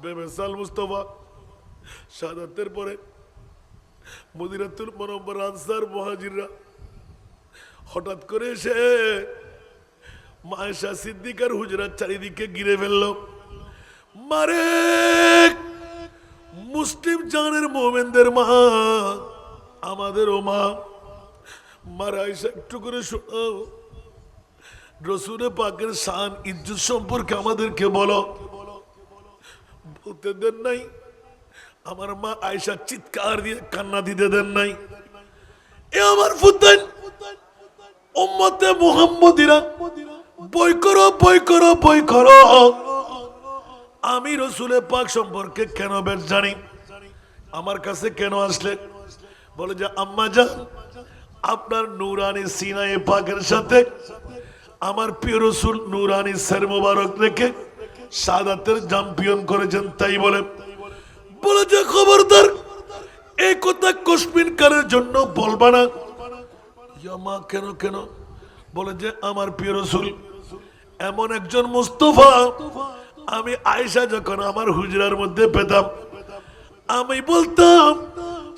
বেমেসাল মুস্তাফা শাহাদাতের পরে মদিনাতুল মুনাওয়ারার আনসার মুহাজিররা হঠাৎ করে এসে মা আয়েশা সিদ্দিকার হুজরার চারিদিকে ঘিরে ফেলল। মারে মুসলিম জানের মোমেনদের মা, আমাদেরও মা, মারে আয়েশা একটু করে শোনাও, রসুল পাকের শান ইজ্জত সম্পর্কে আমাদেরকে বলো। বলতে দেন নাই। আমার মা আয়েশা চিৎকার দিয়ে কান্না দিতে দেন নাই। এ আমার ফুতান উম্মতে মুহাম্মদিরা, বই করো বই করো বই করো। আমি রসুলের পাক সম্পর্কে কেন বেশ জানি, আমার কাছে কেন আসলে? বলে যে আম্মা জান, আপনার নূরানি সিনায়ে পাকের সাথে আমার প্রিয় রসুল নূরানি সের মোবারক রেখে শাহাদাতের চ্যাম্পিয়ন করেছেন, তাই বলে যে খবরদার এই কথা কসমিন কারের জন্য বলবা না। মা কেন কেন? বলে যে আমার প্রিয় রসুল এমন একজন মুস্তাফা, আমি আয়েশা যখন আমার হুজরার মধ্যে পেতাম, আমি বলতাম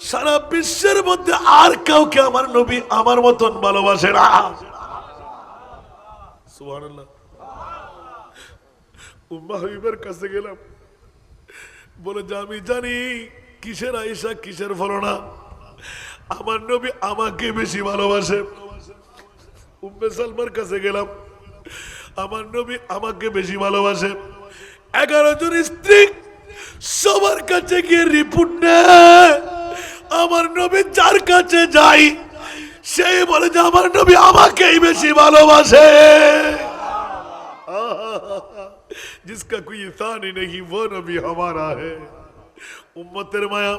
সারা বিশ্বের মধ্যে আর কাউকে আমার নবী আমার মতন ভালোবাসে না। সুবহানাল্লাহ। উম্মা হাবিবের কাছে গেলাম, বলে যে আমি জানি কিসের আয়েশা কিসের ফলনা, আমার নবী আমাকে বেশি ভালোবাসে। উম্মে সালমার কাছে গেলাম, আমার নবী আমাকে বেশি ভালোবাসে। 11 জন স্ত্রী সবার কাছে গিয়ে রিপোর্ট নেয়, আমার নবী যার কাছে যাই সেই বলে যে আমার নবী আমাকেই বেশি ভালোবাসে। जिसका कोई सानी नहीं वो नबी हमारा है। उम्मतेर माया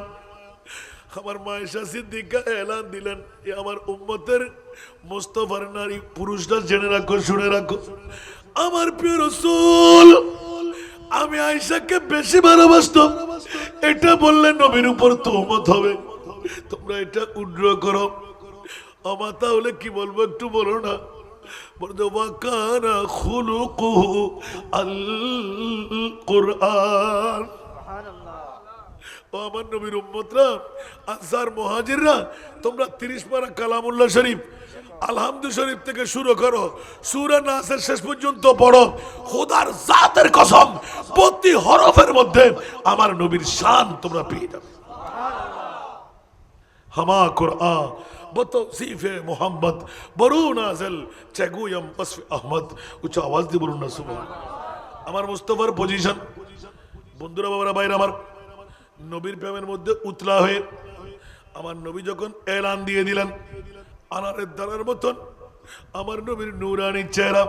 আমার মা আয়েশা সিদ্দিকা এলান দিলেন, এ আমার উম্মতের মুস্তাফার নারী পুরুষরা জেনে রাখো, শুনে রাখো, আমার প্রিয় রাসূল আমি আয়েশাকে বেশি ভালোবাসতাম, এটা বললে নবীর উপর তহমত হবে। তোমরা এটা উদ্র করো। আমা তাহলে কি বলবো একটু বলো না। বলতে ওয়াকানা খুলুকুহু আল কুরআন। ও আমার নবীর উম্মতরা, আনসার মুহাজিররা, তোমরা 30 পারা কালামুল্লাহ শরীফ আলহামদু শরীফ থেকে শুরু করো, সূরা নাসের শেষ পর্যন্ত পড়ো। খোদার জাতের কসম প্রতি হরফের মধ্যে আমার নবীর শান তোমরা পেয়ে যাবে। হামা কুরআন বতৌসিফে মুহাম্মদ বরু নাজিল চেগুয়ম ওয়াসফ আহমদ। উচ্চ আওয়াজ দিয়ে বলুন না সুবহানাল্লাহ। আমার মুস্তাফার পজিশন, বন্ধুরা বাবারা ভাইরা আমার, নবীর প্রেমের মধ্যে উতলা হয়ে আমার নবী যখন এলান দিয়ে দিলেন, আনারের দানার মতন আমার নবীর নূরানি চেহারা,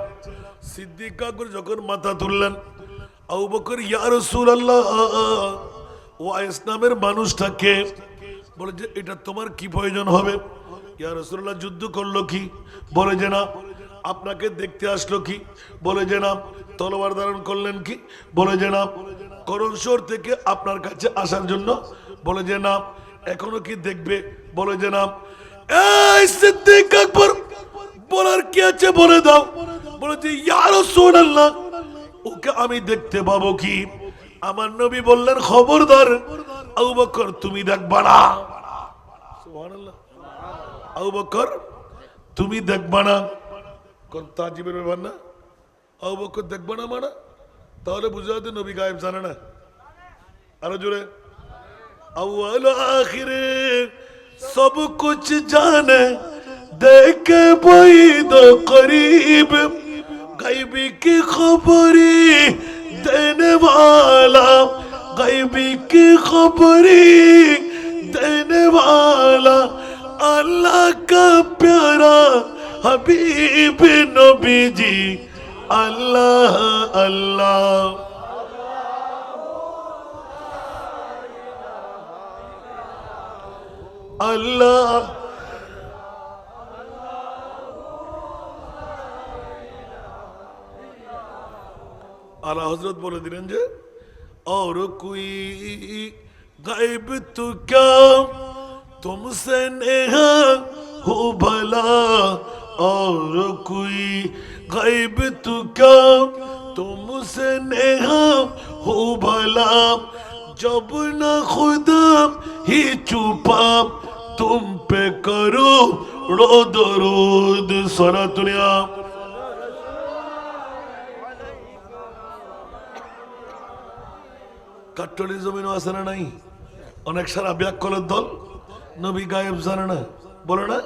সিদ্দিক আকবর যখন মাথা তুললেন, আবু বকর ইয়া রাসূলুল্লাহ ওয়াইস নামের মানুষটাকে বলে যে এটা তোমার কি প্রয়োজন হবে? ইয়া রাসূলুল্লাহ যুদ্ধ করলো কি? বলে যে না। আপনাকে দেখতে আসলো কি? বলে যে না। তলোয়ার ধারণ করলেন কি? বলে যে না। করণ শহর থেকে আপনার কাছে আসার জন্য? বলে যে না। এখনো কি দেখবে? বলে যে না। এই সিদ্দিক আকবর বলার কি আছে বলে দাও। বলে যে ইয়া রাসূলুল্লাহ ওকে আমি দেখতে পাবো কি? আমার নবী বললেন খবরদার আবু বকর তুমি দেখবা না। সুবহানাল্লাহ। আবু বকর তুমি দেখবা না। কোন তাজিবের ব্যাপার না। আবু বকর দেখবা না মানে তাহলে বুঝা যাচ্ছে নবী গায়েব জানে না। আরো জোরে আউয়াল আখিরে সব কুছ জানে দেখে বৈদ করিব গায়বী কি খবরি দেনে वाला गायबी की खबरी देने वाला अल्लाह का प्यारा हबीब नबी जी अल्लाह अल्लाह अल्लाह आला हजरत बोले दिलेन जे और कोई गायब तो क्या तुमसे नेहा हो भला और कोई गायब तो क्या तुमसे नेहा हो भला जब न खुदा ही छुपा तुम पे करो रो दरूद सारा दुनिया কাট্টলির জমিনও আছে না নাই অনেক সারা ব্যাককলের দল নবী গায়েব জানে না বলে না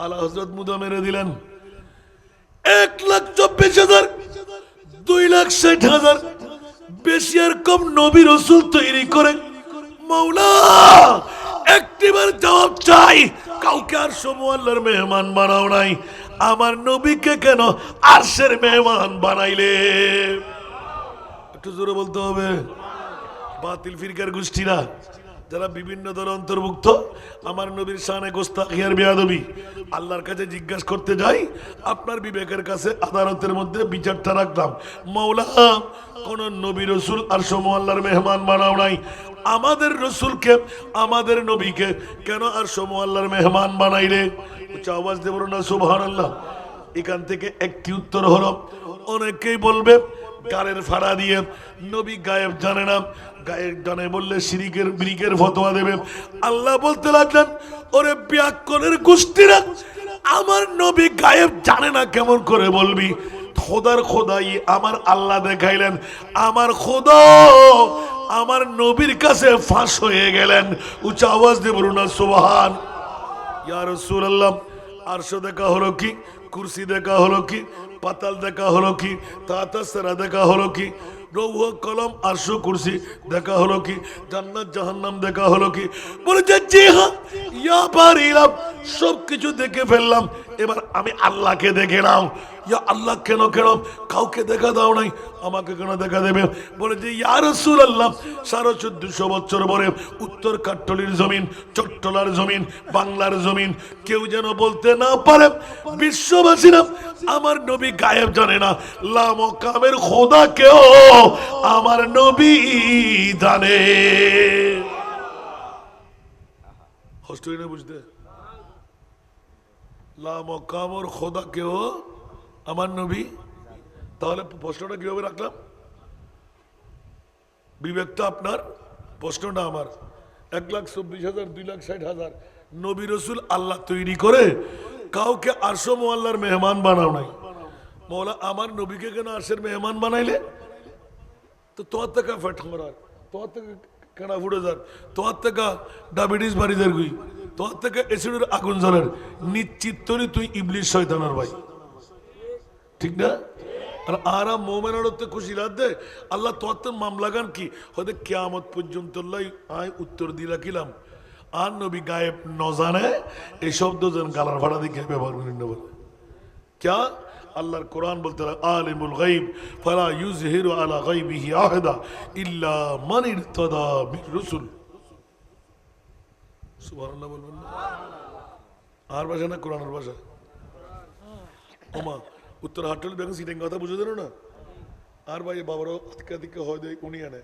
আলা হযরত মুদা মেরে দিলেন 1,24,000 2,60,000 বেশি আর কম নবী রাসূল তৈরি করে মাওলা একটিবার জবাব চাই কাউকে আর আল্লাহর মেহমান বানাও নাই আমার নবীকে কেন আরশের মেহমান বানাইলে একটু জোরে বলতে হবে বাতিল ফিরকার গোষ্ঠীরা যারা বিভিন্ন দলের অন্তর্ভুক্ত আমার নবীর শানে গোস্তাখি আর বেয়াদবি আল্লাহর কাছে জিজ্ঞাসা করতে যাই আপনার বিবেকের কাছে আদালতের মধ্যে বিচারটা রাখলাম মাওলা কোন নবী রাসূল আর আল্লাহর মেহমান বানাও নাই আমাদের রাসূলকে আমাদের নবীকে কেন আর আল্লাহর মেহমান বানাইলে উচ্চ আওয়াজ দিয়ে বলুন না সুবহানাল্লাহ এখান থেকে একটি উত্তর হলো অনেকেই বলবে গালের ফাড়া দিয়ে নবী গায়েব জানে না গায়েব জানে বললে শিরিকের বিরিকের ফতোয়া দেবে আল্লাহ বলতে লাগলেন ওরে ব্যাককলের গোষ্ঠীরা আমার নবী গায়েব জানে না কেমন করে বলবি খোদার খোদাই আমার আল্লাহ দেখাইলেন আমার খোদা আমার নবীর কাছে ফাঁস হয়ে গেলেন উচ্চ আওয়াজ দিয়ে বলুন না সুবহান ইয়া রাসূলুল্লাহ আরশ দেখা হলো কি কুরসি দেখা হলো কি পাতাল দেখা হলো কি তাতাসরা দেখা হলো কি রৌহ কলম আরশ কুরসি দেখা হলো কি জান্নাত জাহান্নাম দেখা হলো কি বলে যে জি হ্যাঁ ইয়া বারিলাম সব কিছু দেখে ফেললাম এবার আমি আল্লাহকে দেখে নাও ইয়া আল্লাহ কেন কাউকে দেখা দাও নাই আমাকে কেন দেখা দেবে বলে যে ইয়া রাসূলুল্লাহ 1450 বছর পরে উত্তর কাট্টলির জমিন চট্টলার জমিন বাংলার জমিন কেউ যেন বলতে না পারে বিশ্ববাসীরা আমার নবী গায়েব জানে না লা মকামের খোদা কেউ আমার নবী জানে কষ্ট না বুঝতে লা মকামর খোদা কেউ আমার নবী তাহলে প্রশ্নটা কিভাবে রাখলাম বিবেকটা আপনার প্রশ্নটা আমার 1,24,000 2,60,000 নবী রাসূল আল্লাহ তৈরি করে কাউকে আরশ আল্লাহর মেহমান বানাও নাই মৌলা আমার নবীকে কেন আরশের মেহমান বানাইলে তো তোমার থেকে ফ্যাট মারার তোমার থেকে কেনা ফুটে যার তোমার থেকে ডায়াবেটিস বাড়িদের গুই তোমার থেকে অ্যাসিডের আগুন জ্বলের নিশ্চিত তুই ইবলিস শয়তানের ভাই ঠিক না আর আরাম মোমেনের খুশি রাখতে আল্লাহ তোর মামলা গান কি হয়তো কিয়ামত পর্যন্ত আয় উত্তর দিয়ে রাখিলাম আর নবী গায়েব ন জানে এই শব্দ যেন গালার ভাড়া দিকে ব্যবহার করে নেব ক্যা আল্লাহর কোরআন বলতে আলিমুল গায়ব ফালা ইউযহিরু আলা গায়বিহি আহাদা ইল্লা মান ইরতাদা মির রাসূল সুবহানাল্লাহ বলবেন না আর ভাষা না কোরআনের ভাষা ওমা উত্তর হাটল ব্যাংক সিটিং কথা বুঝে দেন না আর ভাই বাবারও আজকে হয় উনি আনে